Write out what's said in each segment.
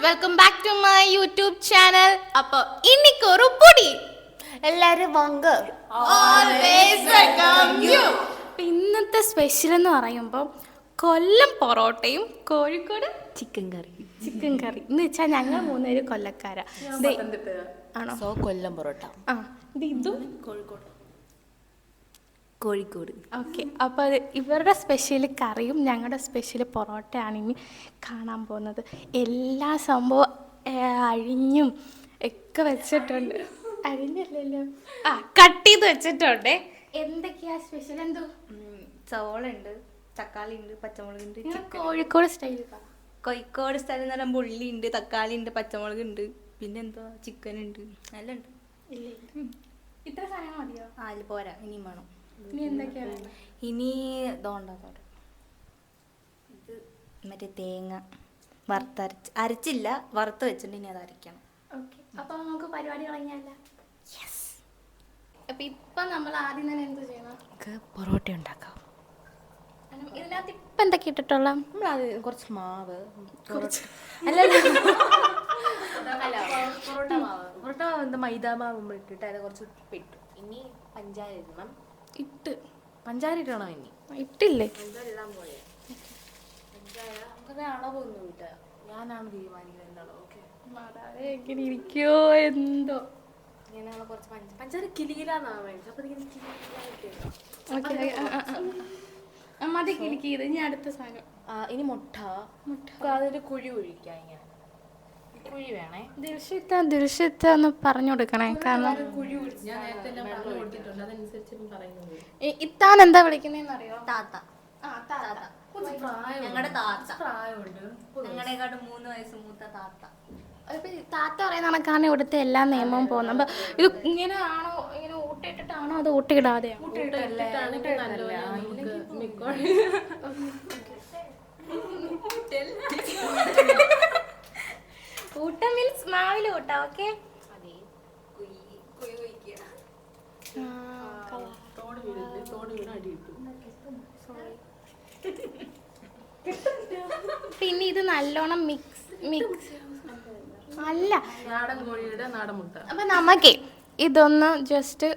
Welcome back to my YouTube channel. അപ്പൊ இன்னைக்கு ஒரு പൊടി എല്ലാരും വാങ്ക. Always welcome you. ഇന്നത്തെ സ്പെഷ്യൽ എന്ന് പറയുമ്പോൾ കൊല്ലം പൊറോട്ടയും കോഴിക്കോട് ചിക്കൻ കറി എന്ന് വെച്ചാൽ ഞങ്ങൾ മൂന്നുപേര് കൊല്ലക്കാരാ. ആണോ? സോ കൊല്ലം പൊറോട്ട. ആ ഇതും കോഴിക്കോട്. ഓക്കെ, അപ്പോൾ അത് ഇവരുടെ സ്പെഷ്യൽ കറിയും ഞങ്ങളുടെ സ്പെഷ്യൽ പൊറോട്ടയാണ് ഇനി കാണാൻ പോകുന്നത്. എല്ലാ സംഭവം അഴിഞ്ഞും ഒക്കെ വെച്ചിട്ടുണ്ട്. അഴിഞ്ഞല്ലോ, കട്ട് ചെയ്ത് വെച്ചിട്ടുണ്ട്. എന്തൊക്കെയാ സ്പെഷ്യൽ? എന്തോ സവോള ഉണ്ട്, തക്കാളി ഉണ്ട്, പച്ചമുളക് ഉണ്ട്. കോഴിക്കോട് സ്റ്റൈൽ. കോഴിക്കോട് സ്ഥലം എന്ന് പറയുമ്പോൾ ഉള്ളി ഉണ്ട്, തക്കാളി ഉണ്ട്, പച്ചമുളക് ഉണ്ട്, പിന്നെ എന്തോ ചിക്കൻ ഉണ്ട്, എല്ലാം ഉണ്ട്. ഇത്ര സാധനം മതിയോ? അതിൽ പോരാ, ഇനിയും വേണം. ഇനി എന്തൊക്കെയാണ്? ഇനി ദോണ്ടാത്തോടെ ഇത് മറ്റേ തേങ്ങ അരച്ചില്ല, വറുത്ത് വെച്ചിട്ടുണ്ട്. ഇനി അത് അരയ്ക്കണം. ഓക്കെ, അപ്പോൾ നമുക്ക് പരിപാടി തുടങ്ങിയാലോ? യെസ്. അപ്പം ഇപ്പം നമ്മൾ ആദ്യം തന്നെ എന്ത് ചെയ്യണം? പൊറോട്ട ഉണ്ടാക്കാം. ഇതിനകത്ത് ഇപ്പം എന്തൊക്കെ ഇട്ടിട്ടുള്ള? നമ്മൾ കുറച്ച് മാവ്, പൊറോട്ട മാവ് എന്താ മൈദാ മാവ് ഇട്ടിട്ട് അത് കുറച്ച് ഉപ്പിട്ടു. ഇനി പഞ്ചാര ഇടണം. പഞ്ചാര ഇട്ടണോ? ഇനി ഇട്ടില്ലേ? പഞ്ചാര ഇടാൻ പോയെ. പഞ്ചാര നമുക്കൊക്കെ അളവൊന്നും ഇട്ട, ഞാനാണ് തീരുമാനിക്കുന്നത് എന്താണോ. ഓക്കെ, എങ്ങനെ ഇരിക്കോ എന്തോ. ഇങ്ങനെയുള്ള കുറച്ച് പഞ്ചാര കിലികിലാന്നാണ് മേടിച്ചത്. അപ്പൊ മതി കിളിക്കിയത്. ഇനി അടുത്ത സാധനം. ഇനി മുട്ട അതൊരു കുഴി ഒഴിക്കാം. ഇങ്ങനെ കുഴി വേണേ. ദൃശ്യത്തെ ഒന്ന് പറഞ്ഞു കൊടുക്കണേ, കാരണം ഇത്താൻ എന്താ വിളിക്കുന്നതെന്ന് അറിയോ? താത്ത. ഞങ്ങളുടെ താത്ത ഞങ്ങളെക്കാട്ടും 3 വയസ്സ് മൂത്ത താത്ത. താത്ത പറയുന്ന കണക്കാണ് ഇവിടുത്തെ എല്ലാ നിയമവും പോകുന്നത്. അപ്പൊ ഇത് ഇങ്ങനെ ആണോ, ഇങ്ങനെ ഊട്ടിയിട്ടിട്ടാണോ അത് ഊട്ടിയിടാതെയോ? ഊട്ട മീൻസ് മാവിൽ ഊട്ട. ഓക്കെ, പിന്നെ ഇത് നല്ലോണം മിക്സ് അല്ല, അപ്പൊ നമുക്കേ ഇതൊന്ന് ജസ്റ്റ്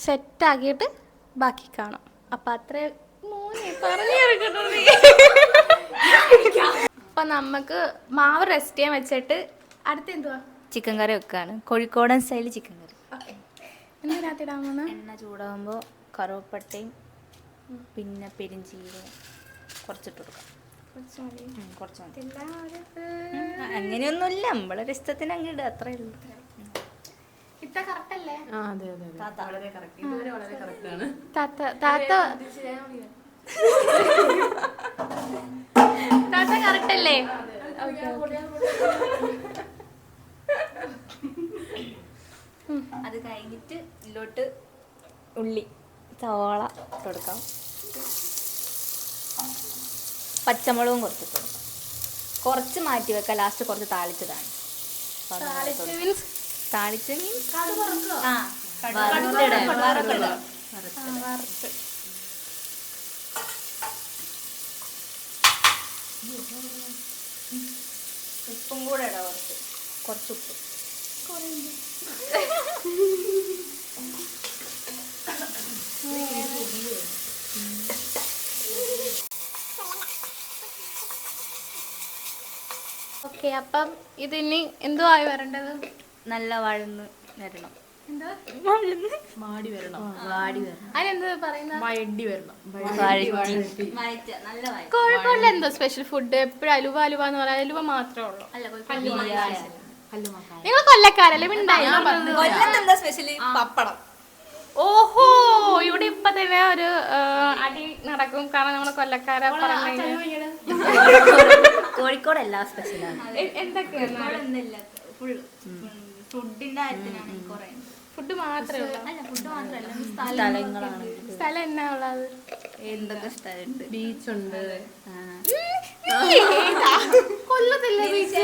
സെറ്റ് ആക്കിയിട്ട് ബാക്കി കാണാം. അപ്പൊ അത്ര അപ്പൊ നമുക്ക് മാവ് റെസ്റ്റ് ചെയ്യാൻ വെച്ചിട്ട് അടുത്ത എന്തുവാ? ചിക്കൻ കറി വെക്കാണ്. കോഴിക്കോടൻ സ്റ്റൈൽ ചിക്കൻ കറി. എന്തിനകത്തിടാൻ പോകുന്ന? എണ്ണ ചൂടാകുമ്പോൾ കറുവപ്പട്ടയും പിന്നെ പെരിഞ്ചീരകം കുറച്ചിട്ട് കൊടുക്കാം. കുറച്ച് മതി. അങ്ങനെയൊന്നുമില്ല, നമ്മളൊരു ഇഷ്ടത്തിന് അങ്ങ് ഇടുക, അത്രേ ഉള്ളൂ. താത്ത കറക്റ്റ് അല്ലേ? അത് കഴിഞ്ഞിട്ട് ഇതിലോട്ട് ഉള്ളി സവാള കൊടുക്കാം. പച്ചമുളകും കുറച്ചിട്ട് കൊടുക്കാം. കുറച്ച് മാറ്റി വെക്കാം, ലാസ്റ്റ് കുറച്ച് താളിച്ചതാണ്. താളിച്ച് മീൻസ് ഉപ്പും കൂടെ ഇടാം. കുറച്ച് ഉപ്പ്. ഓക്കെ, അപ്പം ഇതിനി എന്തോ ആയി വരേണ്ടത്? നല്ല വഴന്ന് വരണം. കോഴിക്കോടിൽ എന്തോ സ്പെഷ്യൽ ഫുഡ്? എപ്പോഴും അലുവ എന്ന് പറയാം. അലുവ മാത്രമേ ഉള്ളൂ. നിങ്ങൾ കൊല്ലക്കാരല്ലേ? പപ്പടം. ഓഹോ, ഇവിടെ ഇപ്പൊ തന്നെ ഒരു അടി നടക്കും, കാരണം നമ്മള് കൊല്ലക്കാരെ പറഞ്ഞു. കോഴിക്കോട് എല്ലാ സ്പെഷ്യലാണ്. എന്തൊക്കെയാണ്? ഫുഡിന്റെ കാര്യത്തിനാണ് കുറെ. ഫുഡ് മാത്രമേ ഉള്ളൂ? സ്ഥലങ്ങളാണ്. സ്ഥലം എന്നാ ഉള്ളത്? എന്തൊക്കെ സ്ഥലമുണ്ട്? ബീച്ചുണ്ട്. കൊല്ലത്തില്ലേ ബീച്ച്?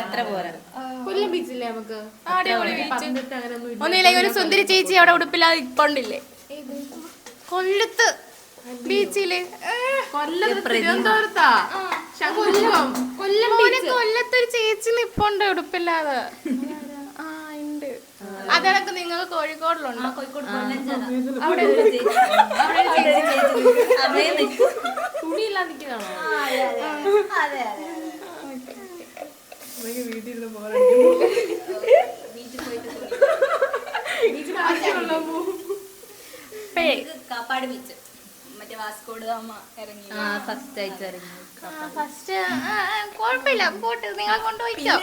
എത്ര പോരാ. കൊല്ലം ബീച്ചില്ലേ നമുക്ക്? ഒന്നില്ലെങ്കിൽ ഒരു സുന്ദരി ചേച്ചി അവിടെ ഉടുപ്പില്ലാതെ ഇപ്പോണ്ടില്ലേ? കൊല്ലത്ത് ബീച്ചില് കൊല്ലം തിരുവനന്തപുരത്താ ശംഖുമുഖം കൊല്ലത്തൊരു ചേച്ചി നിപ്പുണ്ട് ഉടുപ്പില്ലാതെ. ആ ഉണ്ട്. അതൊക്കെ നിങ്ങൾ കോഴിക്കോടിലുണ്ടോ? അവിടെ തുണിയില്ലാതെ നിൽക്കുന്നതാണോ? വീട്ടിൽ കാപ്പാട് ബീച്ച് മറ്റേ വാസ്കോട് ഗാമ ഇറങ്ങി ഫസ്റ്റ് ആയിട്ട് ഇറങ്ങി. ഫസ്റ്റ് കുഴപ്പമില്ല, പോട്ട് നിങ്ങൾ കൊണ്ടുപോയിട്ടോ.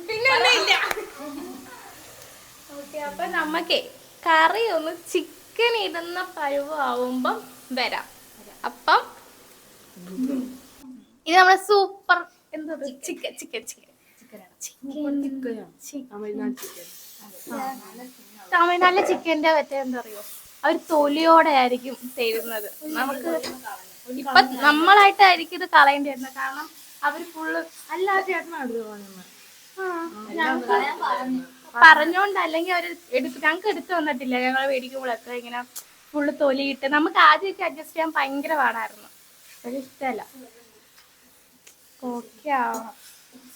പിന്നെ ഇല്ല. ഓക്കെ, അപ്പൊ നമുക്കേ കറി ഒന്ന് ചിക്കൻ ഇടുന്ന പരുവാകുമ്പം വരാം. അപ്പം ഇത് നമ്മുടെ സൂപ്പർ എന്താ ചിക്കൻ ചിക്കൻ ചിക്കൻ തമിഴ്നാട്ടിലെ ചിക്കൻ്റെ മറ്റേ എന്താ അറിയോ, അവർ തൊലിയോടെ ആയിരിക്കും തരുന്നത്. നമുക്ക് ഇപ്പൊ നമ്മളായിട്ടായിരിക്കും ഇത് കളയേണ്ടി വരുന്നത്. കാരണം അവര് ഫുള്ള് അല്ലാതെ പറഞ്ഞോണ്ട്, അല്ലെങ്കിൽ അവര് ഞങ്ങൾക്ക് എടുത്തു വന്നിട്ടില്ല. ഞങ്ങൾ മേടിക്കുമ്പോഴൊക്കെ ഇങ്ങനെ ഫുള്ള് തൊലിയിട്ട് നമുക്ക് ആദ്യമൊക്കെ അഡ്ജസ്റ്റ് ചെയ്യാൻ ഭയങ്കര പാടായിരുന്നു. ഒരു ഇഷ്ടമല്ല. ഓക്കെ ആവണം.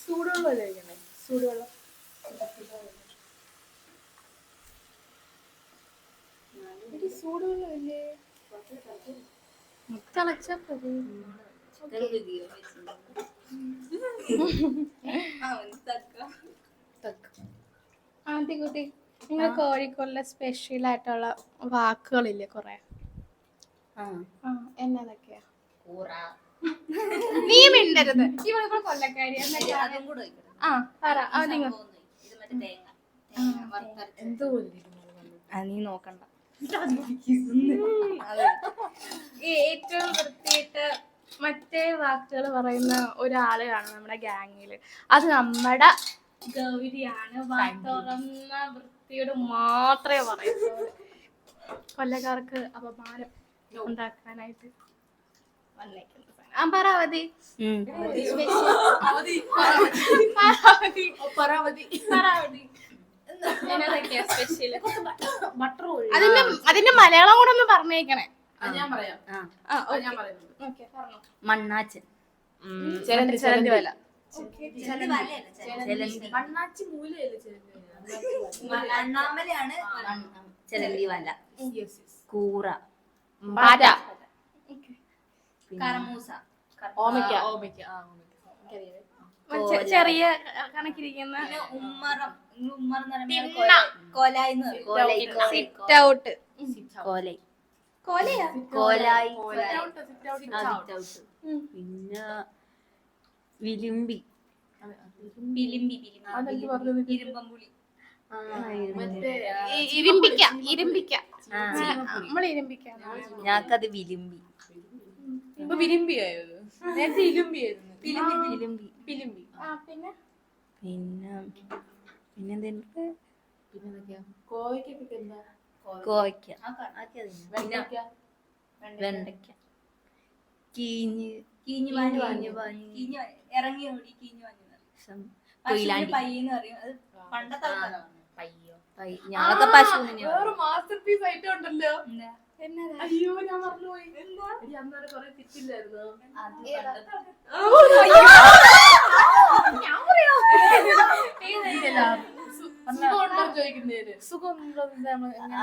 ചൂടുവെള്ളമല്ലേ കഴിക്കണ്ടേ? ചൂടുവെള്ളം ചൂടുവെള്ളമില്ലേ? തിളച്ചാ മതി. ആദ്യ കുട്ടി, നിങ്ങൾ കോഴിക്കോടിലെ സ്പെഷ്യൽ ആയിട്ടുള്ള വാക്കുകളില്ലേ കൊറേ? എന്നതൊക്കെയാ? നീ മിണ്ടരുത്. ഇവിടെ കൊല്ലക്കാരി. ആ പറ. എന്തോ നീ നോക്കണ്ട. ഏറ്റവും വൃത്തിയിട്ട് മറ്റേ വാക്കുകൾ പറയുന്ന ഒരാള് കാണും നമ്മുടെ ഗാങ്ങില്. അത് നമ്മുടെ ഗൗരിയാണ്. തുറന്ന വൃത്തിയോട് മാത്രമേ പറയുന്നുള്ളൂ. കൊല്ലക്കാർക്ക് അപമാനം ഉണ്ടാക്കാനായിട്ട് വന്നേക്കുന്നത്. പരാവതി അതിന്റെ മലയാളം കൂടെ ഒന്ന് പറഞ്ഞേക്കണേ. ഞാൻ പറയാം. ഞാൻ പറയുന്നത് മണ്ണാച്ചൻ, ചിലന്തി വല. മണ്ണാച്ചി അണ്ണാമലയാണ് ചിലന്തി വല. കൂറ, പാറ്റ, കറമൂസ, ഓമയ്ക്ക. ചെറിയ കണക്കിരിക്കുന്ന ഉമ്മറം. ഉമ്മറം കോലായിന്ന് സിറ്റ് ഔട്ട്. കോലൈ, കോലയാ? കോലായി. പിന്നെ വിലിമ്പി, വിലിമ്പി, ഇരുമ്പമ്പുളി, ഇരുമ്പിക്ക. നമ്മള് ഇരുമ്പിക്കാം. ഞങ്ങക്കത് വിലിമ്പി. ഇപ്പൊ വിലിമ്പിയായത്. നേരത്തെ ഇലുമ്പിയായിരുന്നു. വിലിമ്പി. പിലിമ്പി. പിന്നെ പിന്നെന്തുണ്ട്? പിന്നെന്തൊക്കെയാ? കോവയ്ക്കൊക്കെ എന്താ? കോവയ്ക്ക, വെണ്ടയ്ക്ക. വെണ്ടയ്ക്ക, കീഞ്ഞ്, ഇറങ്ങി ഓടി കീഞ്ഞു പയ്യെന്ന് പറയും. അത് പണ്ടത്തെ ഞങ്ങളൊക്കെ പശു മാസ്റ്റർ പീസ് ആയിട്ട് ഉണ്ടല്ലോ. അയ്യോ, ഞാൻ മറന്നുപോയി. അന്നേരം കൊറേ തിരിച്ചില്ലായിരുന്നു.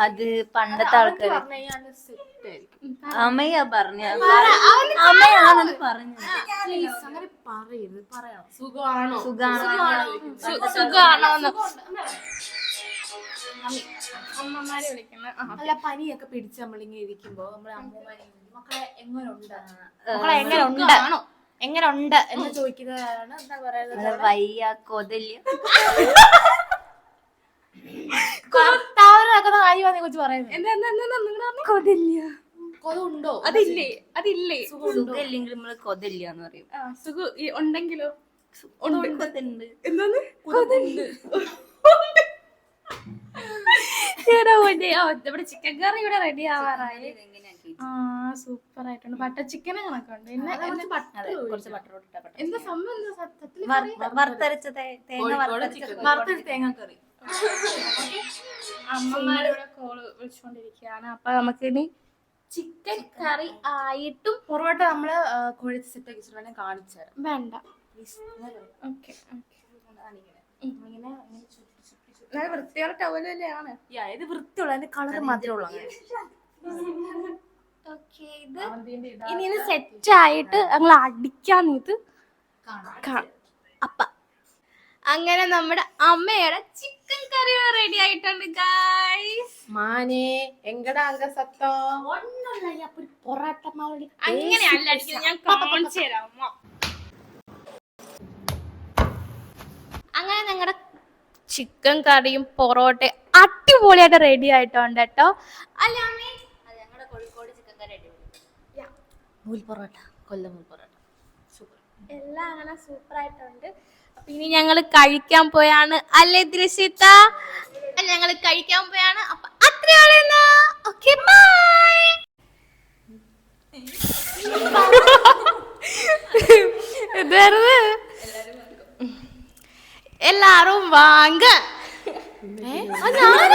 അത് പണ്ടത്തെ ആൾക്കാര് അമ്മയാ പറഞ്ഞ സുഖമാണോ? സുഖാണോന്ന് അമ്മമാരെ വിളിക്കുന്ന. അല്ല, പനിയൊക്കെ പിടിച്ച് നമ്മളിങ്ങനെ ഇരിക്കുമ്പോ നമ്മളെ അമ്മമാരെ മക്കളെ എങ്ങനെയുണ്ട് എങ്ങനെയുണ്ട് എന്ന് ചോദിക്കുന്നതാണ്. എന്താ പറയുന്നത്? വയ്യ, കൊതല്, കൊച്ചു പറയുന്നത് കൊതല്ല. കൊതുണ്ടോ? അതില്ലേ സുഖമില്ലെങ്കിൽ നമ്മള് കൊതല്ല എന്ന് പറയും. സുഖം ഉണ്ടെങ്കിലോ? കൊതുണ്ട്. എന്താണ്? ഇവിടെ ചിക്കൻ കറി ഇവിടെ റെഡി ആവാറായി. സൂപ്പർ ആയിട്ടുണ്ട്. ബട്ടർ ചിക്കൻ കണക്കുണ്ട്. പിന്നെ കുറച്ച് ബട്ടർ എന്താ സംഭവം? വറുത്തരച്ച തേങ്ങാക്കറി. അമ്മമാരിവിടെ കോള് വിളിച്ചുകൊണ്ടിരിക്കുകയാണ്. അപ്പൊ നമുക്കിനി ചിക്കൻ കറി ആയിട്ടും പൊറോട്ട നമ്മള് കുഴച്ച് സെറ്റ് ആക്കി വെച്ചിട്ട് കാണിച്ചു തരാം. വേണ്ട. ഓക്കെ നല്ല വൃത്തിയുള്ള ടവലല്ലാണ്. ഇത് വൃത്തിയുള്ള അതിന്റെ കളർ മാത്രമേ ഉള്ളൂ. ഓക്കെ, ഇത് ഇനി ഇത് സെറ്റ് ആയിട്ട് ഞങ്ങൾ അടിക്കാൻ ഇത് അപ്പ അങ്ങനെ നമ്മുടെ അമ്മയുടെ ചിക്കൻ കറി റെഡി ആയിട്ടുണ്ട് ഗൈസ്. മാനേ എങ്കടാ അങ്ക സത്തം പൊറോട്ട മാവടി അങ്ങനെയല്ല അടിക്കുന്നത്, ഞാൻ കാണിച്ചു തരാം. അങ്ങനെ ഞങ്ങളുടെ ചിക്കൻ കറിയും പൊറോട്ടയും അടിപൊളിയായിട്ട് റെഡി ആയിട്ടുണ്ട് കേട്ടോ. അല്ല അമ്മേ, ഞങ്ങളുടെ കോഴിക്കോട് ചിക്കൻ കറി അടിപൊളി. നൂൽ പൊറോട്ട, കൊല്ലം നൂൽ പൊറോട്ട സൂപ്പർ. എല്ലാം അങ്ങനെ സൂപ്പർ ആയിട്ടുണ്ട്. അപ്പൊ ഇനി ഞങ്ങൾ കഴിക്കാൻ പോയാണ്. അല്ലേ ദൃശ്യത? ഞങ്ങൾ കഴിക്കാൻ പോയാണ്. അപ്പൊ അത്രയാണ്. Okay bye. എല്ലാരും വാങ്ങ. ഞാൻ